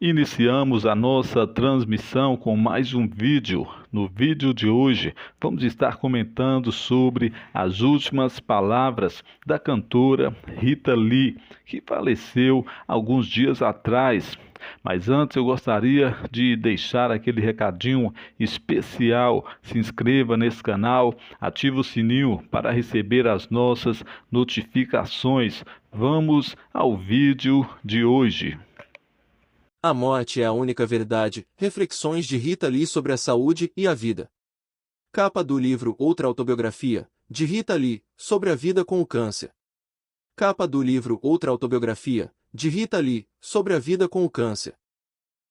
Iniciamos a nossa transmissão com mais um vídeo. No vídeo de hoje, vamos estar comentando sobre as últimas palavras da cantora Rita Lee, que faleceu alguns dias atrás. Mas antes eu gostaria de deixar aquele recadinho especial. Se inscreva nesse canal, ative o sininho para receber as nossas notificações. Vamos ao vídeo de hoje. A morte é a única verdade. Reflexões de Rita Lee sobre a saúde e a vida. Capa do livro Outra Autobiografia, de Rita Lee, sobre a vida com o câncer. Capa do livro Outra Autobiografia, de Rita Lee, sobre a vida com o câncer.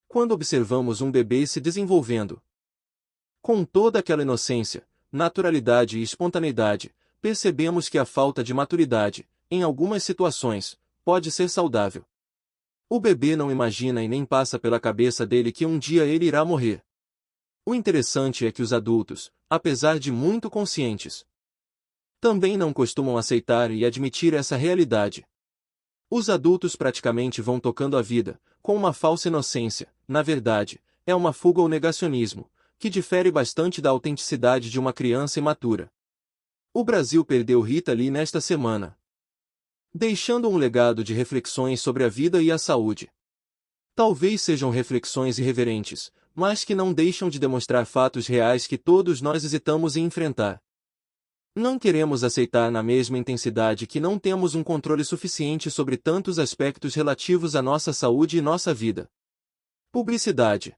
Quando observamos um bebê se desenvolvendo, com toda aquela inocência, naturalidade e espontaneidade, percebemos que a falta de maturidade, em algumas situações, pode ser saudável. O bebê não imagina e nem passa pela cabeça dele que um dia ele irá morrer. O interessante é que os adultos, apesar de muito conscientes, também não costumam aceitar e admitir essa realidade. Os adultos praticamente vão tocando a vida, com uma falsa inocência, na verdade, é uma fuga ou negacionismo, que difere bastante da autenticidade de uma criança imatura. O Brasil perdeu Rita Lee nesta semana, deixando um legado de reflexões sobre a vida e a saúde. Talvez sejam reflexões irreverentes, mas que não deixam de demonstrar fatos reais que todos nós hesitamos em enfrentar. Não queremos aceitar na mesma intensidade que não temos um controle suficiente sobre tantos aspectos relativos à nossa saúde e nossa vida. Publicidade.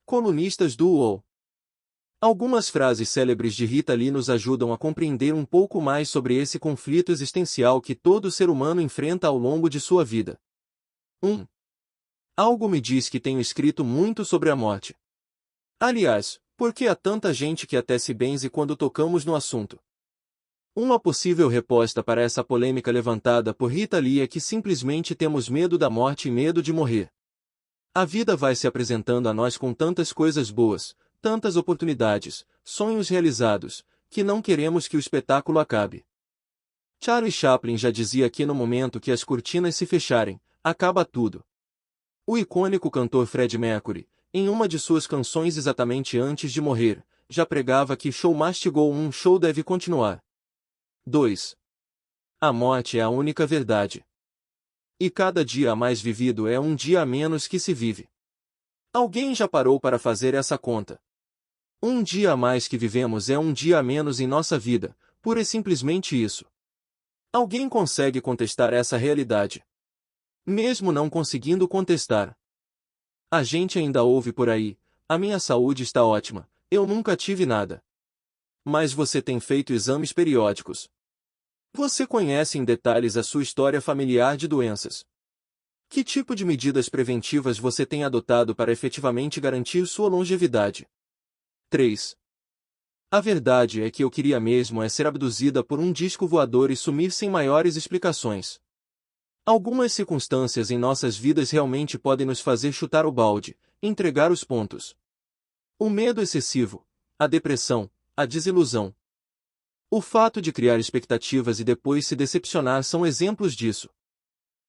Colunistas do UOL. Algumas frases célebres de Rita Lee nos ajudam a compreender um pouco mais sobre esse conflito existencial que todo ser humano enfrenta ao longo de sua vida. 1. Algo me diz que tenho escrito muito sobre a morte. Aliás, por que há tanta gente que até se benze quando tocamos no assunto? Uma possível resposta para essa polêmica levantada por Rita Lee é que simplesmente temos medo da morte e medo de morrer. A vida vai se apresentando a nós com tantas coisas boas, tantas oportunidades, sonhos realizados, que não queremos que o espetáculo acabe. Charlie Chaplin já dizia que no momento que as cortinas se fecharem, acaba tudo. O icônico cantor Freddie Mercury, em uma de suas canções exatamente antes de morrer, já pregava que show must go on, show deve continuar. 2. A morte é a única verdade. E cada dia a mais vivido é um dia a menos que se vive. Alguém já parou para fazer essa conta? Um dia a mais que vivemos é um dia a menos em nossa vida, pura e simplesmente isso. Alguém consegue contestar essa realidade? Mesmo não conseguindo contestar, a gente ainda ouve por aí: a minha saúde está ótima, eu nunca tive nada. Mas você tem feito exames periódicos? Você conhece em detalhes a sua história familiar de doenças? Que tipo de medidas preventivas você tem adotado para efetivamente garantir sua longevidade? 3. A verdade é que eu queria mesmo ser abduzida por um disco voador e sumir sem maiores explicações. Algumas circunstâncias em nossas vidas realmente podem nos fazer chutar o balde, entregar os pontos. O medo excessivo, a depressão, a desilusão. O fato de criar expectativas e depois se decepcionar são exemplos disso.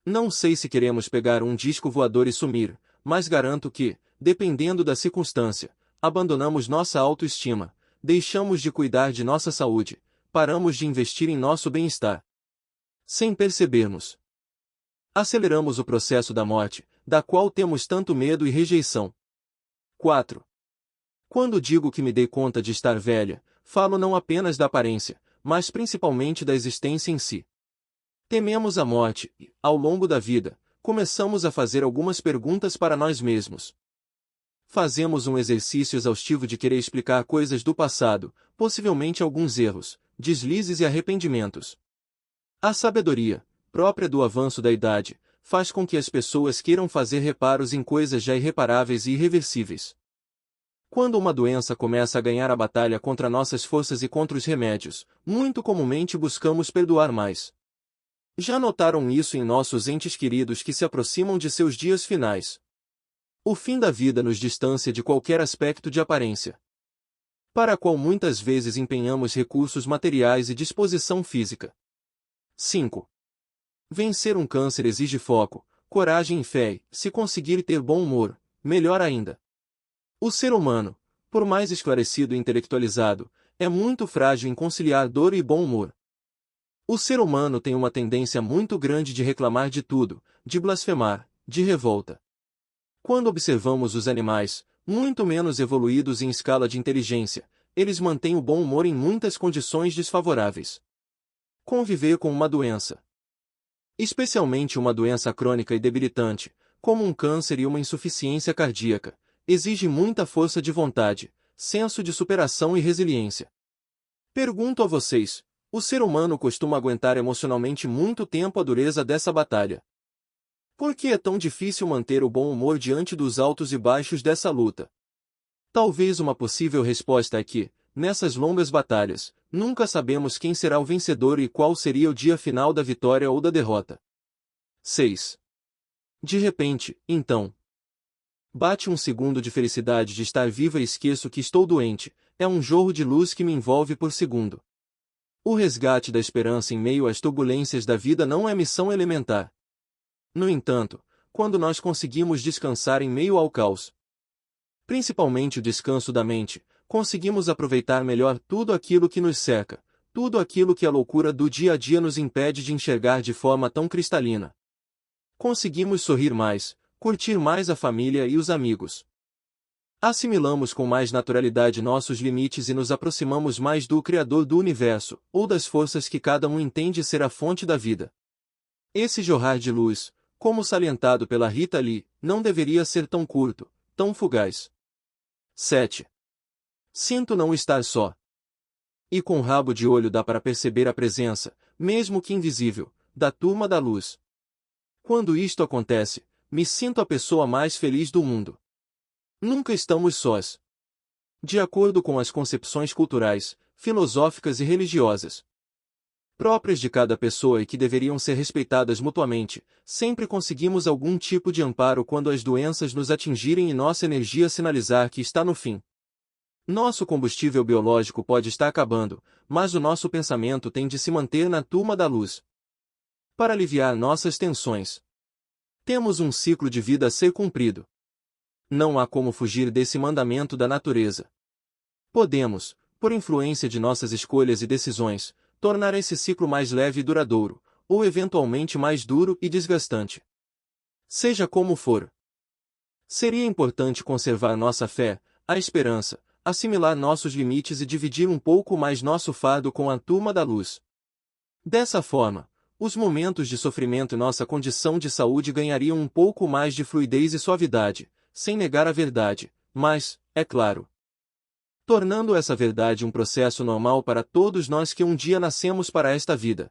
Não sei se queremos pegar um disco voador e sumir, mas garanto que, dependendo da circunstância, abandonamos nossa autoestima, deixamos de cuidar de nossa saúde, paramos de investir em nosso bem-estar. Sem percebermos, aceleramos o processo da morte, da qual temos tanto medo e rejeição. 4. Quando digo que me dei conta de estar velha, falo não apenas da aparência, mas principalmente da existência em si. Tememos a morte e, ao longo da vida, começamos a fazer algumas perguntas para nós mesmos. Fazemos um exercício exaustivo de querer explicar coisas do passado, possivelmente alguns erros, deslizes e arrependimentos. A sabedoria, própria do avanço da idade, faz com que as pessoas queiram fazer reparos em coisas já irreparáveis e irreversíveis. Quando uma doença começa a ganhar a batalha contra nossas forças e contra os remédios, muito comumente buscamos perdoar mais. Já notaram isso em nossos entes queridos que se aproximam de seus dias finais? O fim da vida nos distancia de qualquer aspecto de aparência, para a qual muitas vezes empenhamos recursos materiais e disposição física. 5. Vencer um câncer exige foco, coragem e fé, se conseguir ter bom humor, melhor ainda. O ser humano, por mais esclarecido e intelectualizado, é muito frágil em conciliar dor e bom humor. O ser humano tem uma tendência muito grande de reclamar de tudo, de blasfemar, de revolta. Quando observamos os animais, muito menos evoluídos em escala de inteligência, eles mantêm o bom humor em muitas condições desfavoráveis. Conviver com uma doença, especialmente uma doença crônica e debilitante, como um câncer e uma insuficiência cardíaca, exige muita força de vontade, senso de superação e resiliência. Pergunto a vocês, o ser humano costuma aguentar emocionalmente muito tempo a dureza dessa batalha? Por que é tão difícil manter o bom humor diante dos altos e baixos dessa luta? Talvez uma possível resposta é que, nessas longas batalhas, nunca sabemos quem será o vencedor e qual seria o dia final da vitória ou da derrota. 6. De repente, então, bate um segundo de felicidade de estar viva e esqueço que estou doente, é um jorro de luz que me envolve por segundo. O resgate da esperança em meio às turbulências da vida não é missão elementar. No entanto, quando nós conseguimos descansar em meio ao caos, principalmente o descanso da mente, conseguimos aproveitar melhor tudo aquilo que nos cerca, tudo aquilo que a loucura do dia a dia nos impede de enxergar de forma tão cristalina. Conseguimos sorrir mais, curtir mais a família e os amigos. Assimilamos com mais naturalidade nossos limites e nos aproximamos mais do Criador do Universo, ou das forças que cada um entende ser a fonte da vida. Esse jorrar de luz, como salientado pela Rita Lee, não deveria ser tão curto, tão fugaz. 7. Sinto não estar só. E com o rabo de olho dá para perceber a presença, mesmo que invisível, da turma da luz. Quando isto acontece, me sinto a pessoa mais feliz do mundo. Nunca estamos sós. De acordo com as concepções culturais, filosóficas e religiosas próprias de cada pessoa e que deveriam ser respeitadas mutuamente, sempre conseguimos algum tipo de amparo quando as doenças nos atingirem e nossa energia sinalizar que está no fim. Nosso combustível biológico pode estar acabando, mas o nosso pensamento tem de se manter na turma da luz. Para aliviar nossas tensões, temos um ciclo de vida a ser cumprido. Não há como fugir desse mandamento da natureza. Podemos, por influência de nossas escolhas e decisões, tornar esse ciclo mais leve e duradouro, ou eventualmente mais duro e desgastante. Seja como for, seria importante conservar nossa fé, a esperança, assimilar nossos limites e dividir um pouco mais nosso fardo com a turma da luz. Dessa forma, os momentos de sofrimento e nossa condição de saúde ganhariam um pouco mais de fluidez e suavidade, sem negar a verdade, mas, é claro, tornando essa verdade um processo normal para todos nós que um dia nascemos para esta vida.